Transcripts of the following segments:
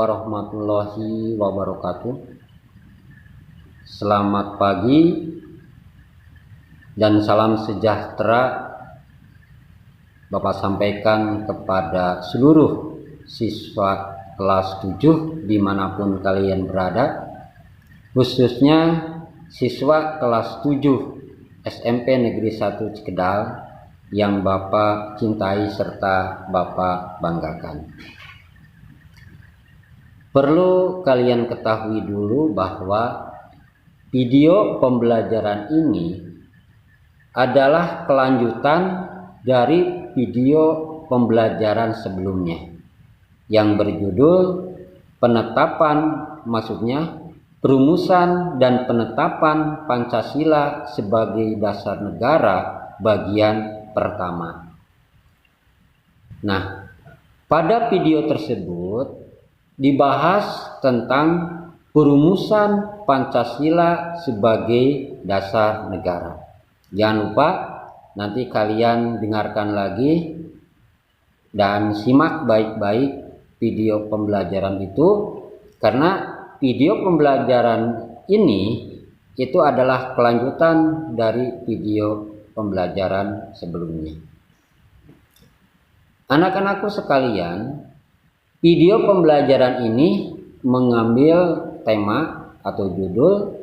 warahmatullahi wabarakatuh. Selamat pagi dan salam sejahtera Bapak sampaikan kepada seluruh siswa kelas 7 dimanapun kalian berada, khususnya siswa kelas 7 SMP Negeri 1 Cikedal yang Bapak cintai serta Bapak banggakan. Perlu kalian ketahui dulu bahwa video pembelajaran ini adalah kelanjutan dari video pembelajaran sebelumnya yang berjudul perumusan dan penetapan Pancasila sebagai dasar negara bagian pertama. Nah, pada video tersebut dibahas tentang perumusan Pancasila sebagai dasar negara. Jangan lupa nanti kalian dengarkan lagi dan simak baik-baik video pembelajaran itu, karena video pembelajaran ini itu adalah kelanjutan dari video pembelajaran sebelumnya. Anak-anakku sekalian, video pembelajaran ini mengambil tema atau judul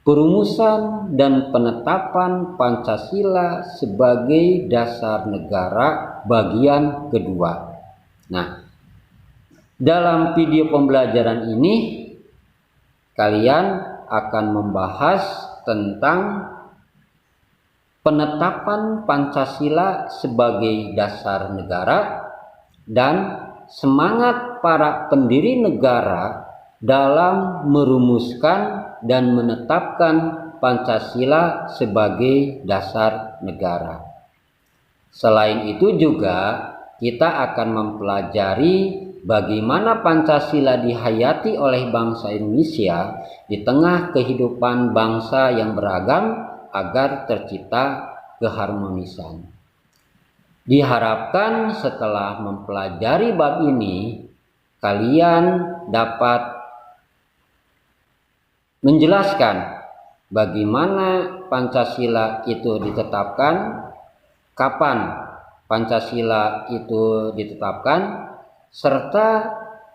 perumusan dan penetapan Pancasila sebagai dasar negara bagian kedua. Nah, dalam video pembelajaran ini kalian akan membahas tentang penetapan Pancasila sebagai dasar negara dan semangat para pendiri negara dalam merumuskan dan menetapkan Pancasila sebagai dasar negara. Selain itu juga kita akan mempelajari bagaimana Pancasila dihayati oleh bangsa Indonesia di tengah kehidupan bangsa yang beragam agar tercipta keharmonisan. Diharapkan setelah mempelajari bab ini, kalian dapat menjelaskan bagaimana Pancasila itu ditetapkan, kapan Pancasila itu ditetapkan, serta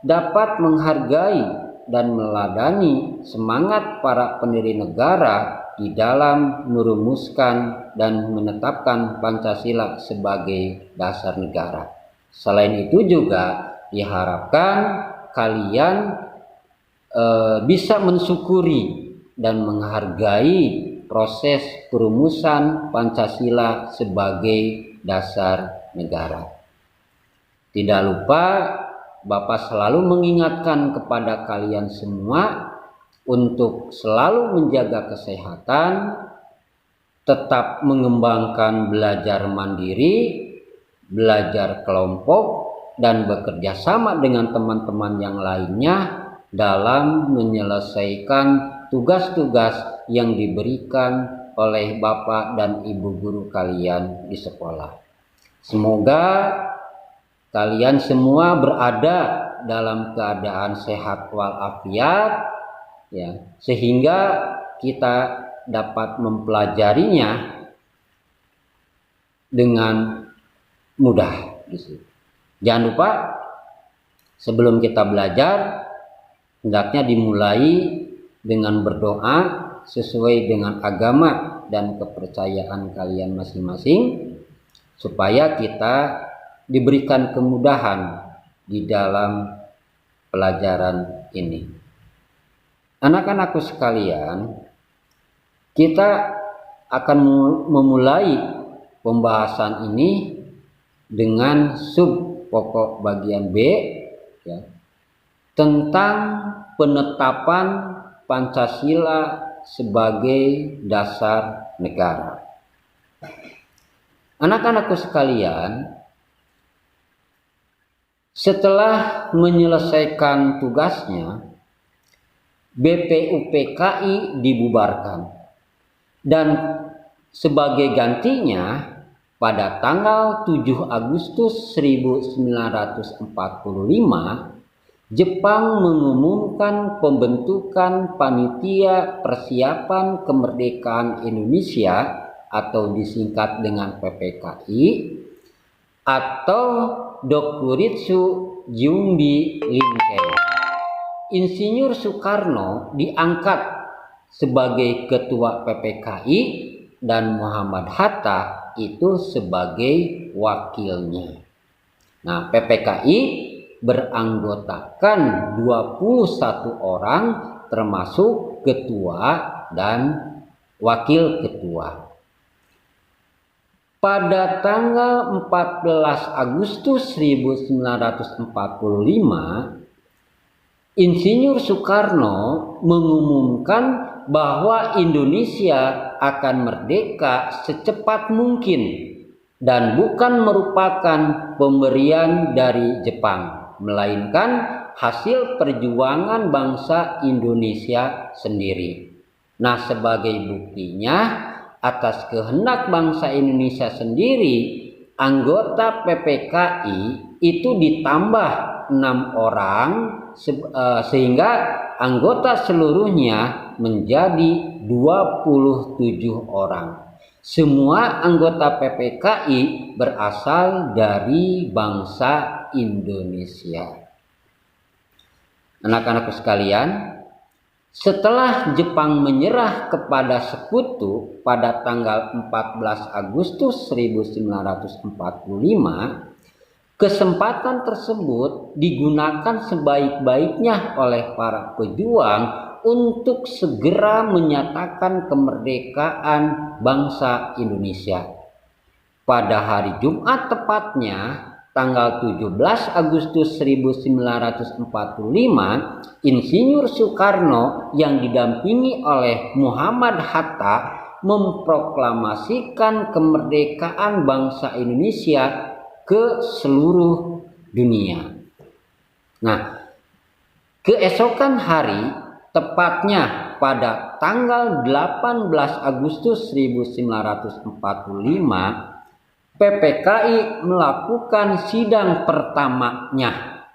dapat menghargai dan meladani semangat para pendiri negara di dalam merumuskan dan menetapkan Pancasila sebagai dasar negara. Selain itu juga diharapkan kalian bisa mensyukuri dan menghargai proses perumusan Pancasila sebagai dasar negara. Tidak lupa Bapak selalu mengingatkan kepada kalian semua untuk selalu menjaga kesehatan, tetap mengembangkan belajar mandiri, belajar kelompok, dan bekerja sama dengan teman-teman yang lainnya dalam menyelesaikan tugas-tugas yang diberikan oleh Bapak dan Ibu guru kalian di sekolah. Semoga kalian semua berada dalam keadaan sehat walafiat, ya, sehingga kita dapat mempelajarinya dengan mudah. Jangan lupa sebelum kita belajar, hendaknya dimulai dengan berdoa sesuai dengan agama dan kepercayaan kalian masing-masing, supaya kita diberikan kemudahan di dalam pelajaran ini. Anak-anakku sekalian, kita akan memulai pembahasan ini dengan sub pokok bagian B, ya, tentang penetapan Pancasila sebagai dasar negara. Anak-anakku sekalian, setelah menyelesaikan tugasnya, BPUPKI dibubarkan, dan sebagai gantinya pada tanggal 7 Agustus 1945 Jepang mengumumkan pembentukan Panitia Persiapan Kemerdekaan Indonesia atau disingkat dengan PPKI atau Dokuritsu Jumbi Linkei. Insinyur Soekarno diangkat sebagai ketua PPKI dan Muhammad Hatta itu sebagai wakilnya. Nah, PPKI beranggotakan 21 orang termasuk ketua dan wakil ketua. Pada tanggal 14 Agustus 1945, Insinyur Soekarno mengumumkan bahwa Indonesia akan merdeka secepat mungkin dan bukan merupakan pemberian dari Jepang, melainkan hasil perjuangan bangsa Indonesia sendiri. Nah, sebagai buktinya, atas kehendak bangsa Indonesia sendiri, anggota PPKI itu ditambah 6 orang sehingga anggota seluruhnya menjadi 27 orang. Semua anggota PPKI berasal dari bangsa Indonesia. Anak-anakku sekalian, setelah Jepang menyerah kepada Sekutu pada tanggal 14 Agustus 1945, kesempatan tersebut digunakan sebaik-baiknya oleh para pejuang untuk segera menyatakan kemerdekaan bangsa Indonesia. Pada hari Jumat tepatnya, tanggal 17 Agustus 1945, Insinyur Soekarno yang didampingi oleh Muhammad Hatta memproklamasikan kemerdekaan bangsa Indonesia ke seluruh dunia. Nah, keesokan hari, tepatnya pada tanggal 18 Agustus 1945, PPKI melakukan sidang pertamanya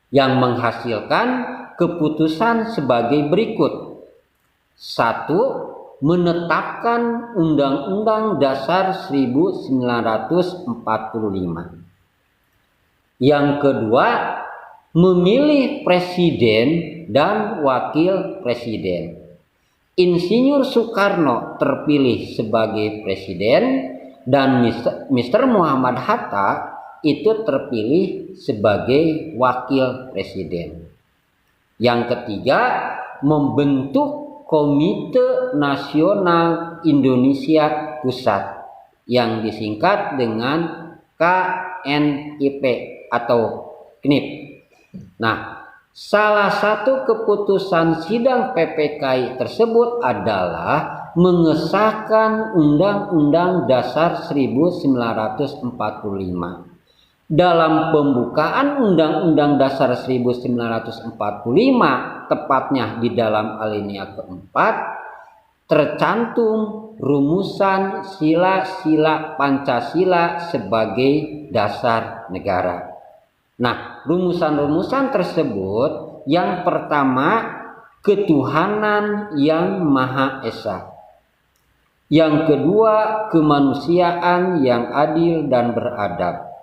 yang menghasilkan keputusan sebagai berikut. 1. Menetapkan Undang-Undang Dasar 1945. Yang kedua, memilih presiden dan wakil presiden. Insinyur Soekarno terpilih sebagai presiden dan Mr. Muhammad Hatta itu terpilih sebagai wakil presiden. Yang ketiga, membentuk Komite Nasional Indonesia Pusat yang disingkat dengan KNIP atau KNIP. Nah, salah satu keputusan sidang PPKI tersebut adalah mengesahkan Undang-Undang Dasar 1945. Dalam pembukaan Undang-Undang Dasar 1945, tepatnya di dalam alinea keempat, tercantum rumusan sila-sila Pancasila sebagai dasar negara. Nah, rumusan-rumusan tersebut yang pertama, ketuhanan yang Maha Esa. Yang kedua, kemanusiaan yang adil dan beradab.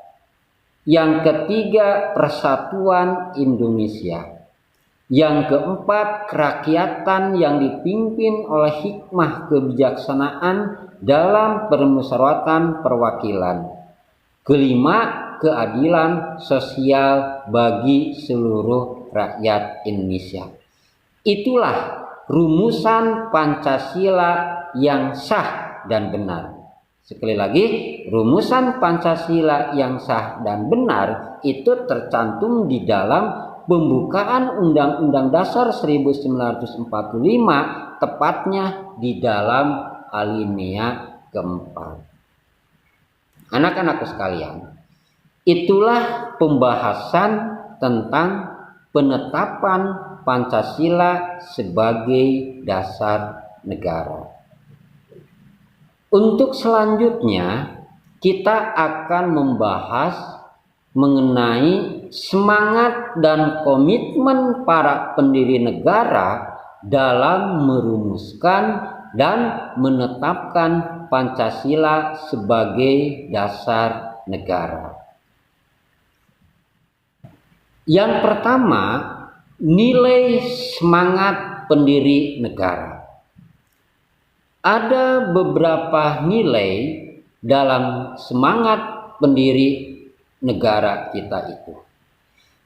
Yang ketiga, persatuan Indonesia. Yang keempat, kerakyatan yang dipimpin oleh hikmah kebijaksanaan dalam permusyawaratan perwakilan. Kelima, keadilan sosial bagi seluruh rakyat Indonesia. Itulah rumusan Pancasila yang sah dan benar. Sekali lagi, rumusan Pancasila yang sah dan benar itu tercantum di dalam pembukaan Undang-Undang Dasar 1945, tepatnya di dalam alinea keempat. Anak-anakku sekalian, itulah pembahasan tentang penetapan Pancasila sebagai dasar negara. Untuk selanjutnya, kita akan membahas mengenai semangat dan komitmen para pendiri negara dalam merumuskan dan menetapkan Pancasila sebagai dasar negara. Yang pertama, nilai semangat pendiri negara. Ada beberapa nilai dalam semangat pendiri negara kita itu.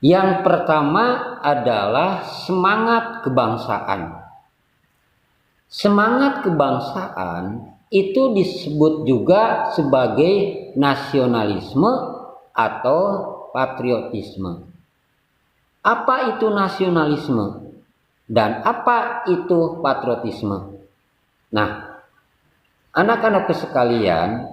Yang pertama adalah semangat kebangsaan. Semangat kebangsaan itu disebut juga sebagai nasionalisme atau patriotisme. Apa itu nasionalisme dan apa itu patriotisme? Nah, anak-anakku sekalian,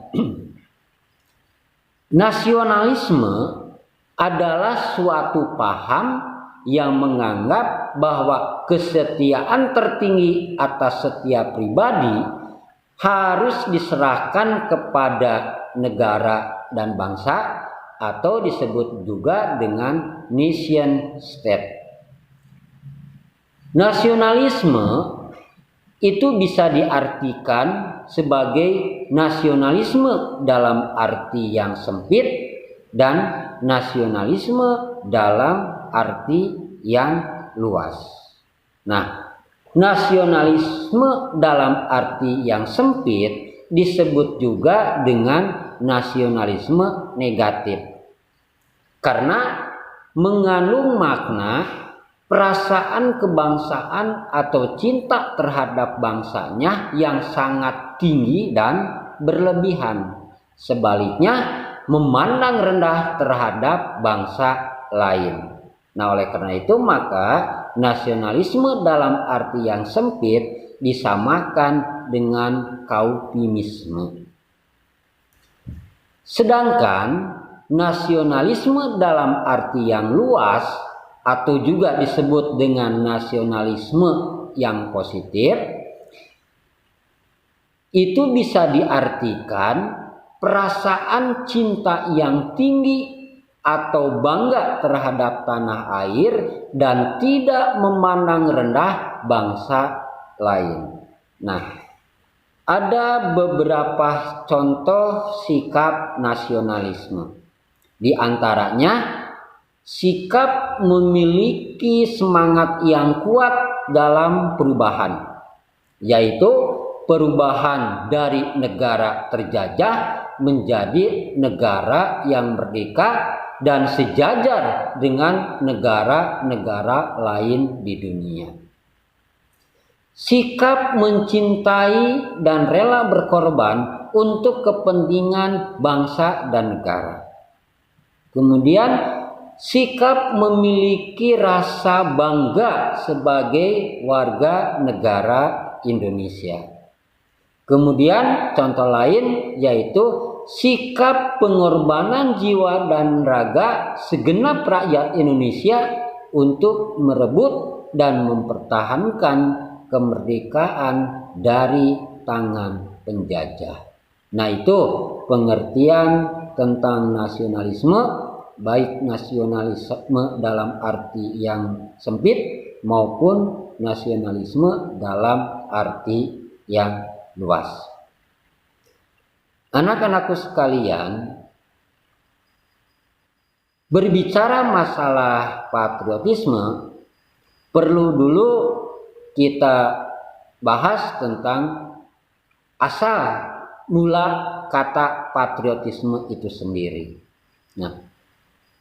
nasionalisme adalah suatu paham yang menganggap bahwa kesetiaan tertinggi atas setiap pribadi harus diserahkan kepada negara dan bangsa, atau disebut juga dengan nation state. Nasionalisme itu bisa diartikan sebagai nasionalisme dalam arti yang sempit dan nasionalisme dalam arti yang luas. Nah, nasionalisme dalam arti yang sempit disebut juga dengan nasionalisme negatif, karena mengandung makna perasaan kebangsaan atau cinta terhadap bangsanya yang sangat tinggi dan berlebihan. Sebaliknya, memandang rendah terhadap bangsa lain. Nah, oleh karena itu maka nasionalisme dalam arti yang sempit disamakan dengan kaupimisme. Sedangkan nasionalisme dalam arti yang luas atau juga disebut dengan nasionalisme yang positif itu bisa diartikan perasaan cinta yang tinggi atau bangga terhadap tanah air dan tidak memandang rendah bangsa lain. Nah, ada beberapa contoh sikap nasionalisme. Di antaranya, sikap memiliki semangat yang kuat dalam perubahan, yaitu perubahan dari negara terjajah menjadi negara yang merdeka dan sejajar dengan negara-negara lain di dunia. Sikap mencintai dan rela berkorban untuk kepentingan bangsa dan negara. Kemudian, sikap memiliki rasa bangga sebagai warga negara Indonesia. Kemudian contoh lain yaitu sikap pengorbanan jiwa dan raga segenap rakyat Indonesia untuk merebut dan mempertahankan kemerdekaan dari tangan penjajah. Nah, itu pengertian tentang nasionalisme, baik nasionalisme dalam arti yang sempit maupun nasionalisme dalam arti yang luas. Anak-anakku sekalian, berbicara masalah patriotisme, perlu dulu kita bahas tentang asal mula kata patriotisme itu sendiri. Nah,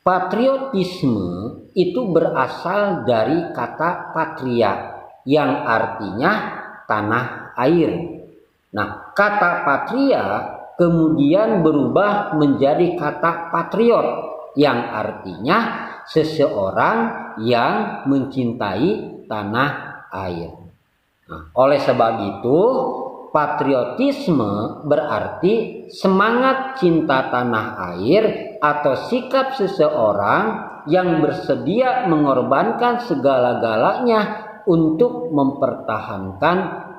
patriotisme itu berasal dari kata patria yang artinya tanah air. Nah, kata patria kemudian berubah menjadi kata patriot yang artinya seseorang yang mencintai tanah air. Nah, oleh sebab itu, patriotisme berarti semangat cinta tanah air atau sikap seseorang yang bersedia mengorbankan segala-galanya untuk mempertahankan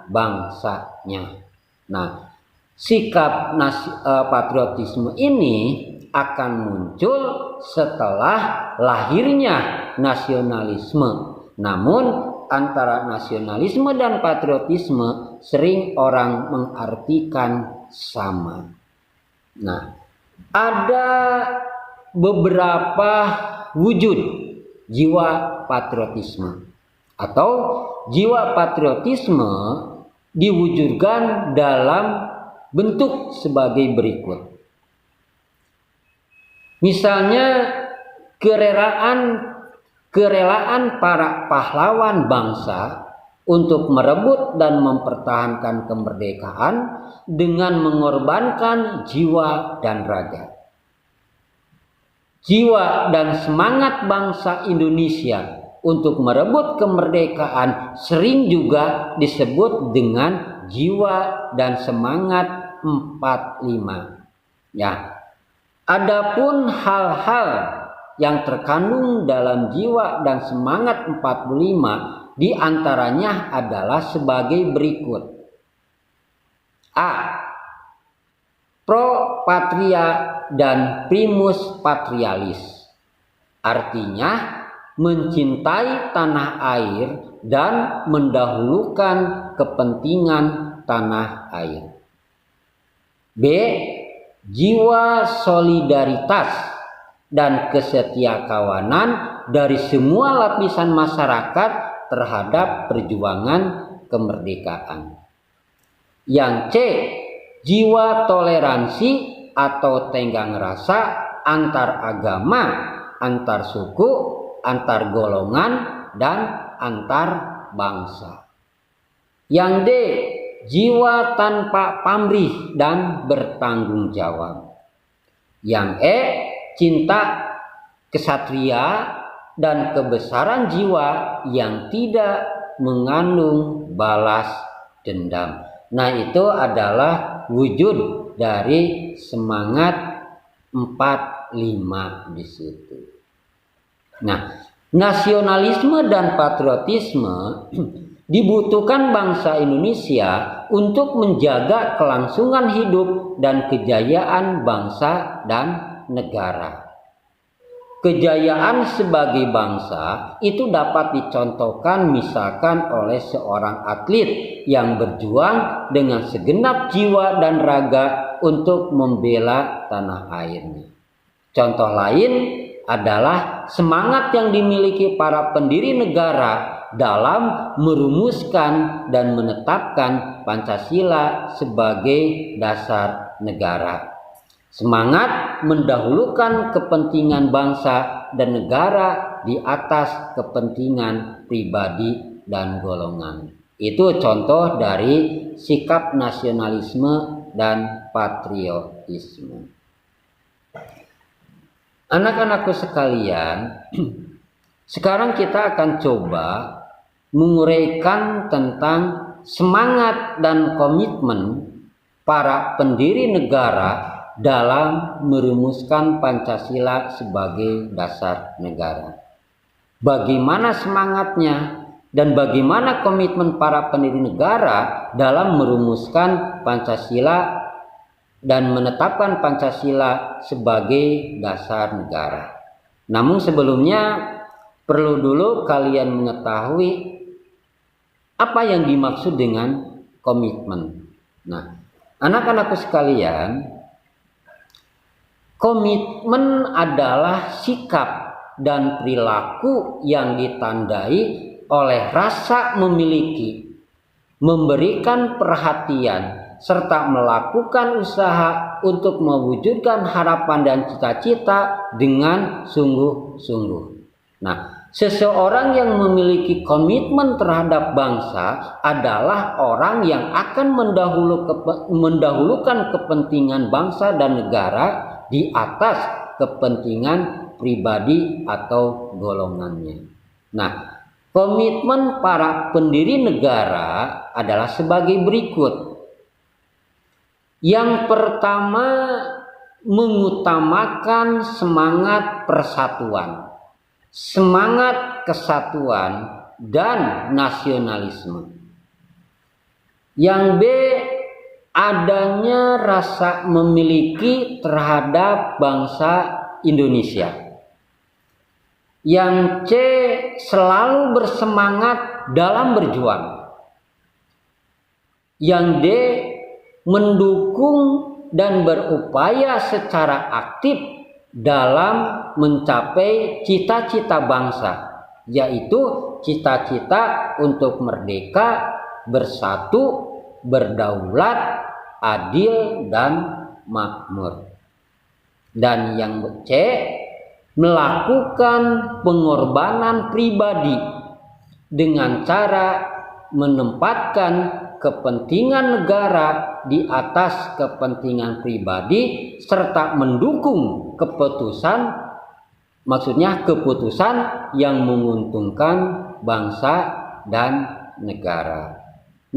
bangsanya. Nah, sikap patriotisme ini akan muncul setelah lahirnya nasionalisme. Namun antara nasionalisme dan patriotisme sering orang mengartikan sama. Nah, ada beberapa wujud jiwa patriotisme, atau jiwa patriotisme diwujudkan dalam bentuk sebagai berikut. Misalnya kerelaan para pahlawan bangsa untuk merebut dan mempertahankan kemerdekaan dengan mengorbankan jiwa dan raga. Jiwa dan semangat bangsa Indonesia untuk merebut kemerdekaan sering juga disebut dengan jiwa dan semangat 45. Ya. Adapun hal-hal yang terkandung dalam jiwa dan semangat 45 diantaranya adalah sebagai berikut. A. Pro patria dan primus patrialis. Artinya mencintai tanah air dan mendahulukan kepentingan tanah air. B. Jiwa solidaritas dan kesetiakawanan dari semua lapisan masyarakat terhadap perjuangan kemerdekaan. Yang C. Jiwa toleransi atau tenggang rasa antar agama, antar suku, antar golongan, dan antar bangsa. Yang D. Jiwa tanpa pamrih dan bertanggung jawab. Yang E. Cinta kesatria dan kebesaran jiwa yang tidak mengandung balas dendam. Nah, itu adalah wujud dari semangat 45 di situ. Nah, nasionalisme dan patriotisme dibutuhkan bangsa Indonesia untuk menjaga kelangsungan hidup dan kejayaan bangsa dan negara. Kejayaan sebagai bangsa itu dapat dicontohkan misalkan oleh seorang atlet yang berjuang dengan segenap jiwa dan raga untuk membela tanah airnya. Contoh lain adalah semangat yang dimiliki para pendiri negara dalam merumuskan dan menetapkan Pancasila sebagai dasar negara. Semangat mendahulukan kepentingan bangsa dan negara di atas kepentingan pribadi dan golongan. Itu contoh dari sikap nasionalisme dan patriotisme. Anak-anakku sekalian, sekarang kita akan coba menguraikan tentang semangat dan komitmen para pendiri negara dalam merumuskan Pancasila sebagai dasar negara. Bagaimana semangatnya dan bagaimana komitmen para pendiri negara dalam merumuskan Pancasila dan menetapkan Pancasila sebagai dasar negara. Namun sebelumnya perlu dulu kalian mengetahui apa yang dimaksud dengan komitmen. Nah, anak-anakku sekalian, komitmen adalah sikap dan perilaku yang ditandai oleh rasa memiliki, memberikan perhatian, serta melakukan usaha untuk mewujudkan harapan dan cita-cita dengan sungguh-sungguh. Nah, seseorang yang memiliki komitmen terhadap bangsa adalah orang yang akan mendahulukan kepentingan bangsa dan negara di atas kepentingan pribadi atau golongannya. Nah, komitmen para pendiri negara adalah sebagai berikut. Yang pertama, mengutamakan semangat persatuan, semangat kesatuan dan nasionalisme. Yang B, adanya rasa memiliki terhadap bangsa Indonesia. Yang C selalu bersemangat dalam berjuang. Yang D mendukung dan berupaya secara aktif dalam mencapai cita-cita bangsa, yaitu cita-cita untuk merdeka, bersatu, berdaulat, adil, dan makmur. Dan yang C melakukan pengorbanan pribadi dengan cara menempatkan kepentingan negara di atas kepentingan pribadi serta mendukung keputusan yang menguntungkan bangsa dan negara.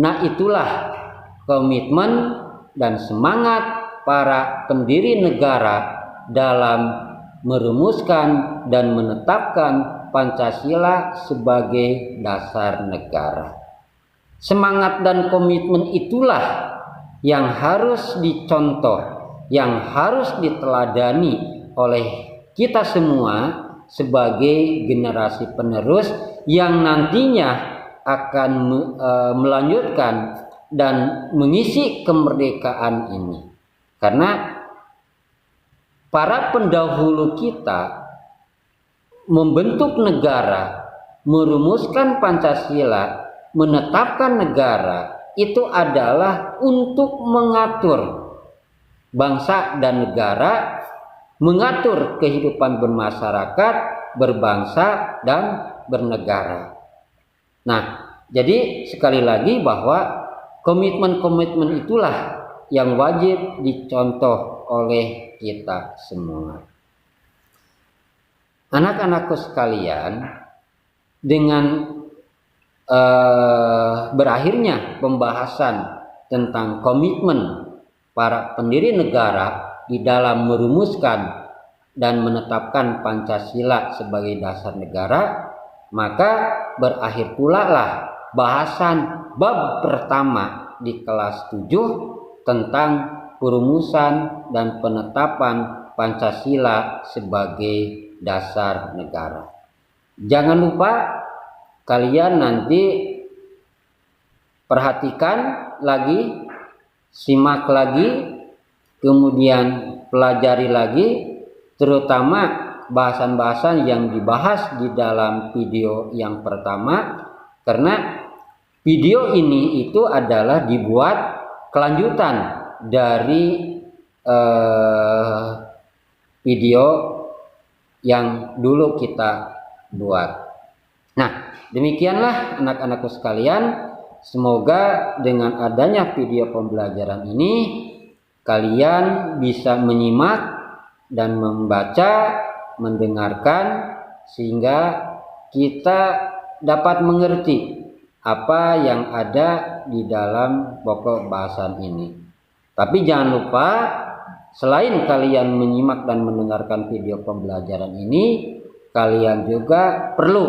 Nah, itulah komitmen dan semangat para pendiri negara dalam merumuskan dan menetapkan Pancasila sebagai dasar negara. Semangat dan komitmen itulah yang harus dicontoh, yang harus diteladani oleh kita semua sebagai generasi penerus yang nantinya akan melanjutkan dan mengisi kemerdekaan ini. Karena para pendahulu kita membentuk negara, merumuskan Pancasila, menetapkan negara, itu adalah untuk mengatur bangsa dan negara, mengatur kehidupan bermasyarakat, berbangsa, dan bernegara. Nah, jadi sekali lagi bahwa komitmen-komitmen itulah yang wajib dicontoh oleh kita semua. Anak-anakku sekalian, dengan berakhirnya pembahasan tentang komitmen para pendiri negara di dalam merumuskan dan menetapkan Pancasila sebagai dasar negara, maka berakhir pula lah bahasan bab pertama di kelas 7 tentang perumusan dan penetapan Pancasila sebagai dasar negara. Jangan lupa kalian nanti perhatikan lagi, simak lagi, kemudian pelajari lagi, terutama bahasan-bahasan yang dibahas di dalam video yang pertama, karena video ini itu adalah dibuat kelanjutan dari video yang dulu kita buat. Nah, demikianlah anak-anakku sekalian, semoga dengan adanya video pembelajaran ini kalian bisa menyimak dan membaca, mendengarkan, sehingga kita dapat mengerti apa yang ada di dalam pokok bahasan ini. Tapi jangan lupa, selain kalian menyimak dan mendengarkan video pembelajaran ini, kalian juga perlu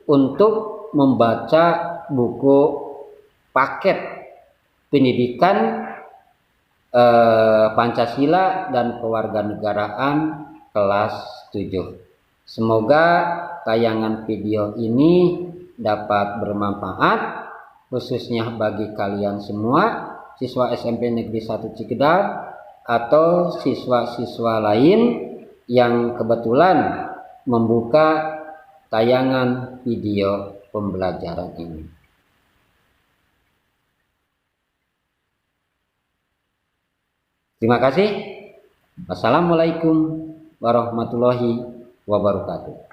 untuk membaca buku paket pendidikan Pancasila dan Kewarganegaraan kelas 7. Semoga tayangan video ini dapat bermanfaat, khususnya bagi kalian semua siswa SMP Negeri 1 Cikedal atau siswa-siswa lain yang kebetulan membuka tayangan video pembelajaran ini. Terima kasih. Wassalamualaikum warahmatullahi wabarakatuh.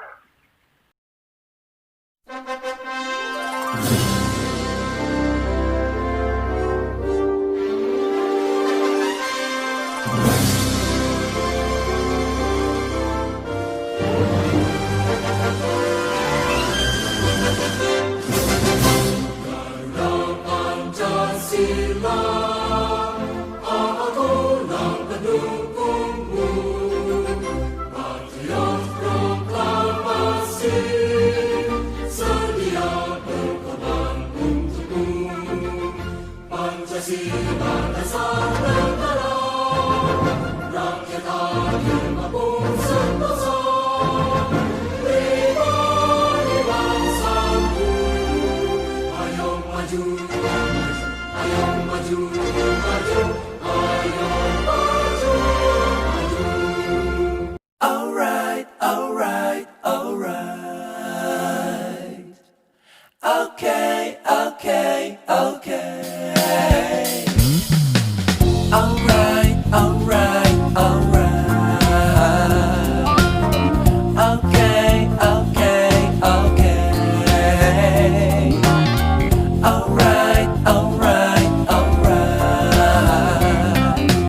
See